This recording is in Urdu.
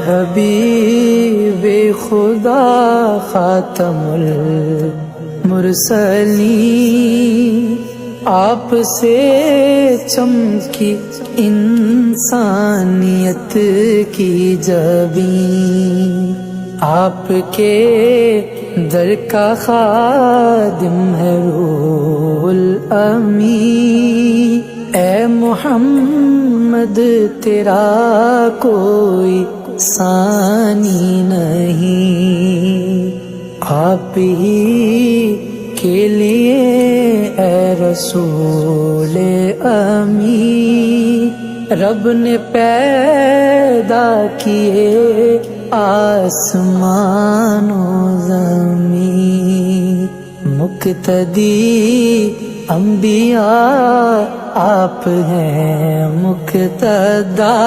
حبیب خدا خاتم المرسلین، آپ سے چمکی انسانیت کی جبین، آپ کے در کا خادم ہے روح الامین۔ اے محمد تیرا کوئی ثانی نہیں، آپ ہی کے لیے اے رسول امین، رب نے پیدا کیے آسمان و زمین، مقتدی انبیاء آپ ہیں، مقتدا